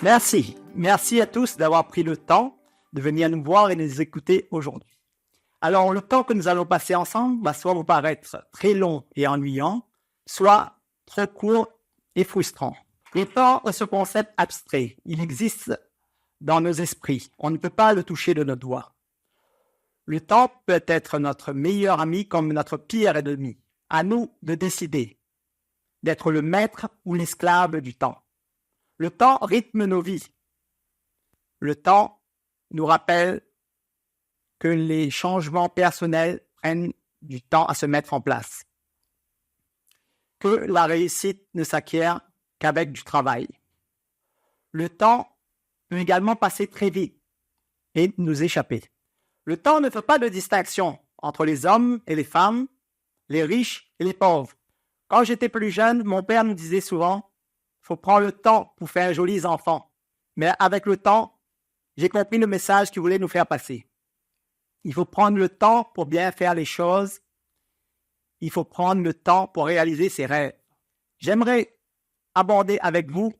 Merci. Merci à tous d'avoir pris le temps de venir nous voir et nous écouter aujourd'hui. Alors, le temps que nous allons passer ensemble va soit vous paraître très long et ennuyant, soit trop court et frustrant. Le temps est ce concept abstrait. Il existe dans nos esprits. On ne peut pas le toucher de nos doigts. Le temps peut être notre meilleur ami comme notre pire ennemi. À nous de décider d'être le maître ou l'esclave du temps. Le temps rythme nos vies. Le temps nous rappelle que les changements personnels prennent du temps à se mettre en place. Que la réussite ne s'acquiert qu'avec du travail. Le temps peut également passer très vite et nous échapper. Le temps ne fait pas de distinction entre les hommes et les femmes, les riches et les pauvres. Quand j'étais plus jeune, mon père nous disait souvent « il faut prendre le temps pour faire jolis enfants ». Mais avec le temps, j'ai compris le message qu'il voulait nous faire passer. Il faut prendre le temps pour bien faire les choses. Il faut prendre le temps pour réaliser ses rêves. J'aimerais aborder avec vous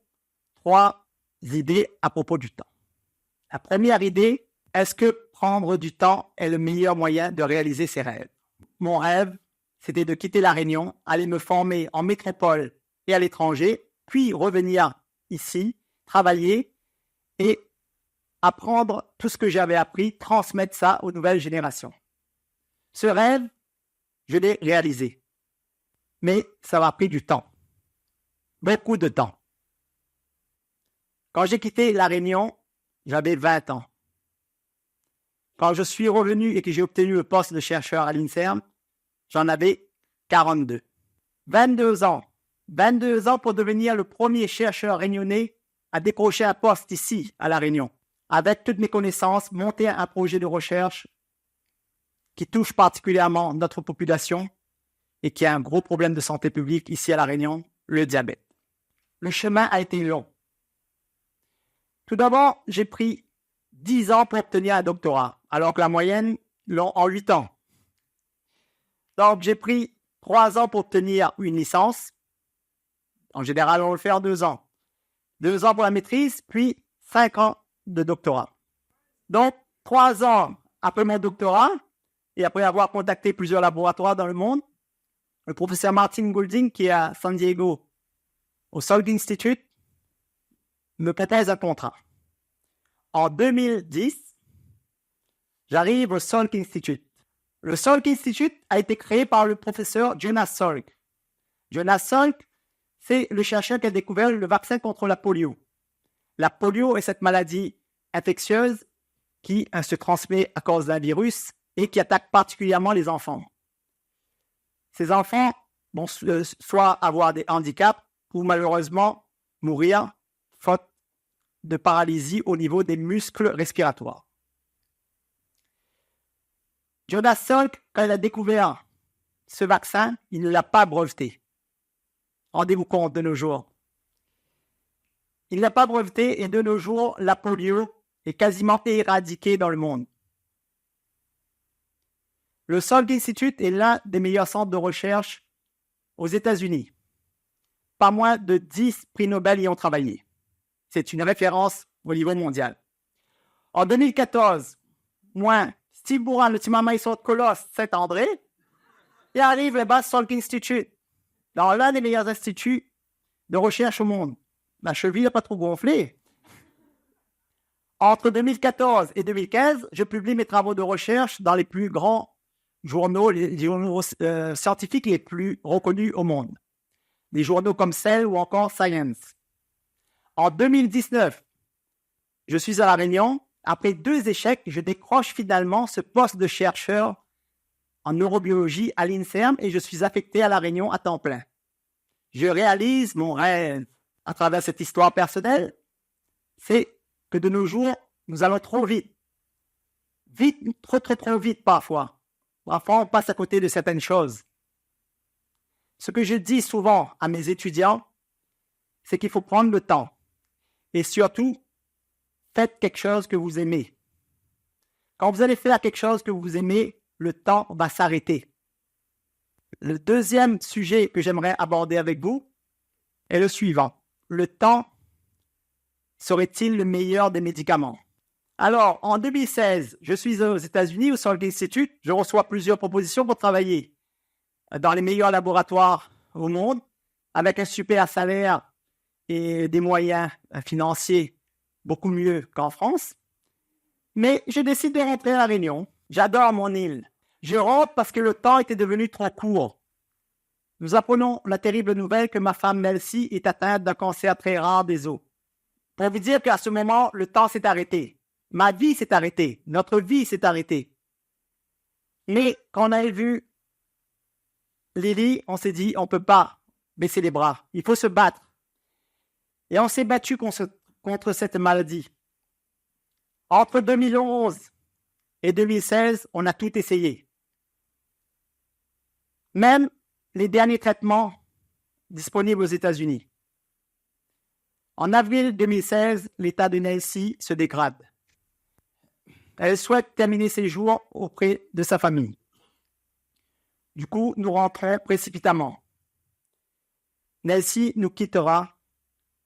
3 idées à propos du temps. La première idée, est-ce que prendre du temps est le meilleur moyen de réaliser ses rêves? Mon rêve, c'était de quitter La Réunion, aller me former en métropole et à l'étranger, puis revenir ici, travailler et apprendre tout ce que j'avais appris, transmettre ça aux nouvelles générations. Ce rêve, je l'ai réalisé. Mais ça m'a pris du temps. Beaucoup de temps. Quand j'ai quitté La Réunion, j'avais 20 ans. Quand je suis revenu et que j'ai obtenu le poste de chercheur à l'INSERM, j'en avais 42. 22 ans. 22 ans pour devenir le premier chercheur réunionnais à décrocher un poste ici, à La Réunion. Avec toutes mes connaissances, monter un projet de recherche qui touche particulièrement notre population et qui a un gros problème de santé publique ici à La Réunion, le diabète. Le chemin a été long. Tout d'abord, j'ai pris 10 ans pour obtenir un doctorat, alors que la moyenne l'ont en 8 ans. Donc, j'ai pris 3 ans pour obtenir une licence. En général, on le fait en 2 ans. 2 ans pour la maîtrise, puis 5 ans de doctorat. Donc, 3 ans après mon doctorat, et après avoir contacté plusieurs laboratoires dans le monde, le professeur Martin Goulding, qui est à San Diego, au Salk Institute, me propose un contrat. En 2010, j'arrive au Salk Institute. Le Salk Institute a été créé par le professeur Jonas Salk. Jonas Salk, c'est le chercheur qui a découvert le vaccin contre la polio. La polio est cette maladie infectieuse qui se transmet à cause d'un virus et qui attaque particulièrement les enfants. Ces enfants vont soit avoir des handicaps ou malheureusement mourir faute de paralysie au niveau des muscles respiratoires. Jonas Salk, quand il a découvert ce vaccin, il ne l'a pas breveté. Rendez-vous compte de nos jours. Il n'a pas breveté et de nos jours, la polio est quasiment éradiquée dans le monde. Le Salk Institute est l'un des meilleurs centres de recherche aux États-Unis. Pas moins de 10 prix Nobel y ont travaillé. C'est une référence au niveau mondial. En 2014, Steve Bourran, le Timamaïso de Colosse, Saint-André, il arrive là-bas, Salk Institute, dans l'un des meilleurs instituts de recherche au monde. Ma cheville n'a pas trop gonflé. Entre 2014 et 2015, je publie mes travaux de recherche dans les plus grands journaux, les journaux scientifiques les plus reconnus au monde. Des journaux comme Cell ou encore Science. En 2019, je suis à La Réunion. Après 2 échecs, je décroche finalement ce poste de chercheur en neurobiologie à l'INSERM et je suis affecté à La Réunion à temps plein. Je réalise mon rêve à travers cette histoire personnelle. C'est que de nos jours, nous allons trop vite. Vite, trop vite parfois. Parfois, on passe à côté de certaines choses. Ce que je dis souvent à mes étudiants, c'est qu'il faut prendre le temps. Et surtout, faites quelque chose que vous aimez. Quand vous allez faire quelque chose que vous aimez, le temps va s'arrêter. Le deuxième sujet que j'aimerais aborder avec vous est le suivant. Le temps serait-il le meilleur des médicaments? Alors, en 2016, je suis aux États-Unis, au Salk Institute. Je reçois plusieurs propositions pour travailler dans les meilleurs laboratoires au monde, avec un super salaire et des moyens financiers beaucoup mieux qu'en France. Mais je décide de rentrer à La Réunion. J'adore mon île. Je rentre parce que le temps était devenu trop court. Nous apprenons la terrible nouvelle que ma femme Melcy est atteinte d'un cancer très rare des os. Pour vous dire qu'à ce moment, le temps s'est arrêté. Ma vie s'est arrêtée. Notre vie s'est arrêtée. Mais quand on a vu Lily, on s'est dit, on ne peut pas baisser les bras. Il faut se battre. Et on s'est battu contre cette maladie. Entre 2011 et 2016, on a tout essayé. Même les derniers traitements disponibles aux États-Unis. En avril 2016, l'état de Nelsie se dégrade. Elle souhaite terminer ses jours auprès de sa famille. Du coup, nous rentrons précipitamment. Nelsie nous quittera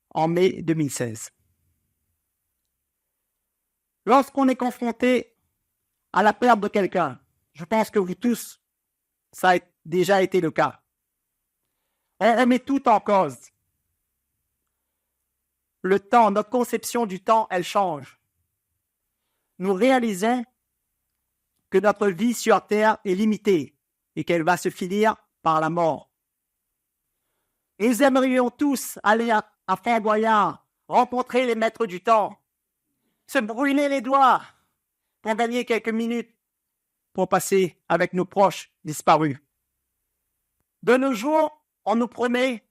en mai 2016. Lorsqu'on est confronté à la perte de quelqu'un, je pense que vous tous, ça a déjà été le cas. On remet tout en cause. Le temps, notre conception du temps, elle change. Nous réalisons que notre vie sur Terre est limitée et qu'elle va se finir par la mort. Et nous aimerions tous aller à Fort-Boyard, rencontrer les maîtres du temps, se brûler les doigts pour gagner quelques minutes pour passer avec nos proches disparus. De nos jours, on nous promet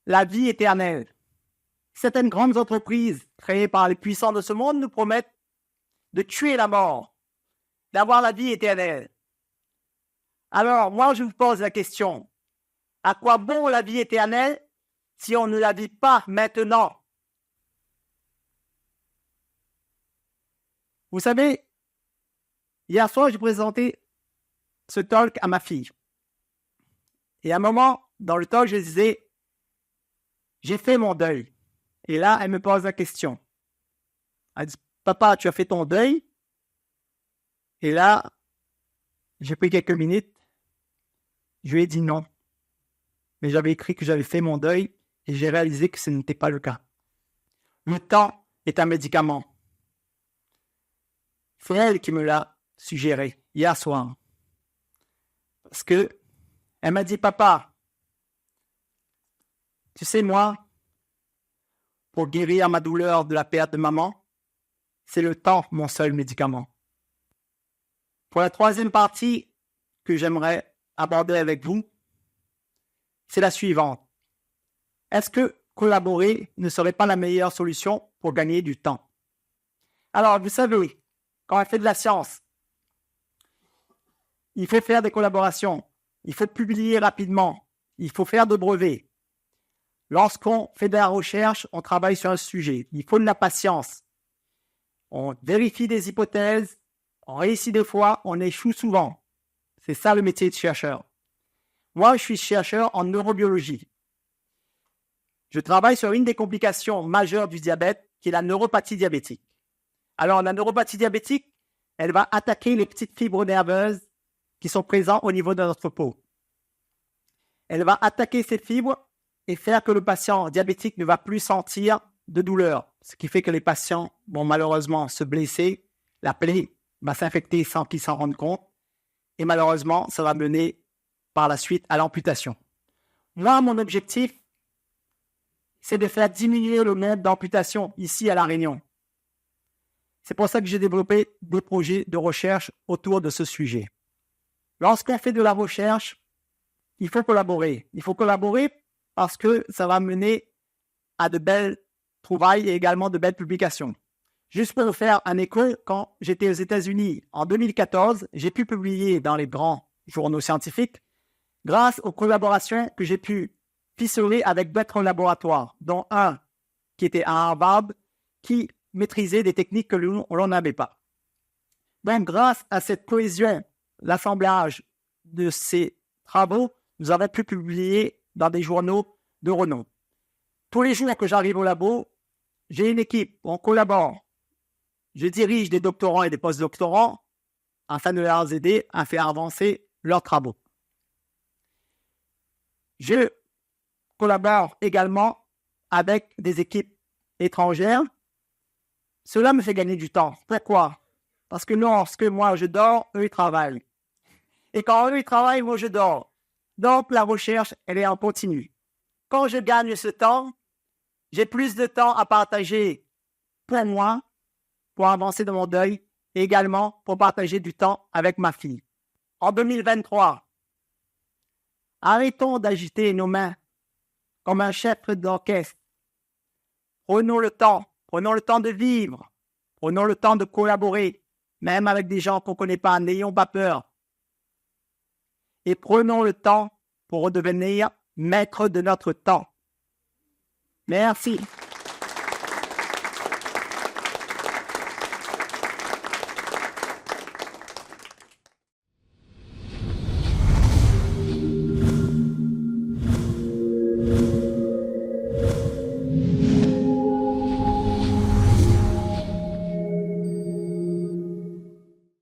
la vie éternelle. Certaines grandes entreprises créées par les puissants de ce monde nous promettent de tuer la mort, d'avoir la vie éternelle. Alors, moi, je vous pose la question, à quoi bon la vie éternelle si on ne la vit pas maintenant? Vous savez, hier soir, j'ai présenté ce talk à ma fille. Et à un moment, dans le talk, je disais, j'ai fait mon deuil. Et là, elle me pose la question. Elle dit, papa, tu as fait ton deuil? Et là, j'ai pris quelques minutes. Je lui ai dit non. Mais j'avais écrit que j'avais fait mon deuil et j'ai réalisé que ce n'était pas le cas. Le temps est un médicament. C'est elle qui me l'a suggéré hier soir. Parce que elle m'a dit, papa, tu sais, moi, pour guérir ma douleur de la perte de maman, c'est le temps mon seul médicament. Pour la troisième partie que j'aimerais aborder avec vous, c'est la suivante. Est-ce que collaborer ne serait pas la meilleure solution pour gagner du temps? Alors, vous savez, quand on fait de la science, il faut faire des collaborations, il faut publier rapidement, il faut faire de brevets. Lorsqu'on fait de la recherche, on travaille sur un sujet. Il faut de la patience. On vérifie des hypothèses, on réussit des fois, on échoue souvent. C'est ça le métier de chercheur. Moi, je suis chercheur en neurobiologie. Je travaille sur une des complications majeures du diabète, qui est la neuropathie diabétique. Alors, la neuropathie diabétique, elle va attaquer les petites fibres nerveuses qui sont présentes au niveau de notre peau. Elle va attaquer ces fibres et faire que le patient diabétique ne va plus sentir de douleur. Ce qui fait que les patients vont malheureusement se blesser, la plaie va s'infecter sans qu'ils s'en rendent compte. Et malheureusement, ça va mener par la suite à l'amputation. Moi, mon objectif, c'est de faire diminuer le nombre d'amputations ici à La Réunion. C'est pour ça que j'ai développé des projets de recherche autour de ce sujet. Lorsqu'on fait de la recherche, il faut collaborer. Il faut collaborer parce que ça va mener à de belles trouvailles et également de belles publications. Juste pour vous faire un écho, quand j'étais aux États-Unis en 2014, j'ai pu publier dans les grands journaux scientifiques grâce aux collaborations que j'ai pu ficeler avec d'autres laboratoires, dont un qui était à Harvard, qui maîtrisait des techniques que l'on n'avait pas. Donc, grâce à cette cohésion, l'assemblage de ces travaux, nous avons pu publier dans des journaux de renom. Tous les jours que j'arrive au labo, j'ai une équipe, on collabore. Je dirige des doctorants et des post-doctorants afin de leur aider à faire avancer leurs travaux. Je collabore également avec des équipes étrangères. Cela me fait gagner du temps. Pourquoi? Parce que lorsque moi je dors, eux ils travaillent. Et quand eux ils travaillent, moi je dors. Donc la recherche, elle est en continu. Quand je gagne ce temps, j'ai plus de temps à partager pour moi, pour avancer dans mon deuil, et également pour partager du temps avec ma fille. En 2023, arrêtons d'agiter nos mains comme un chef d'orchestre. Prenons le temps de vivre, prenons le temps de collaborer, même avec des gens qu'on ne connaît pas, n'ayons pas peur. Et prenons le temps pour redevenir maître de notre temps. Merci.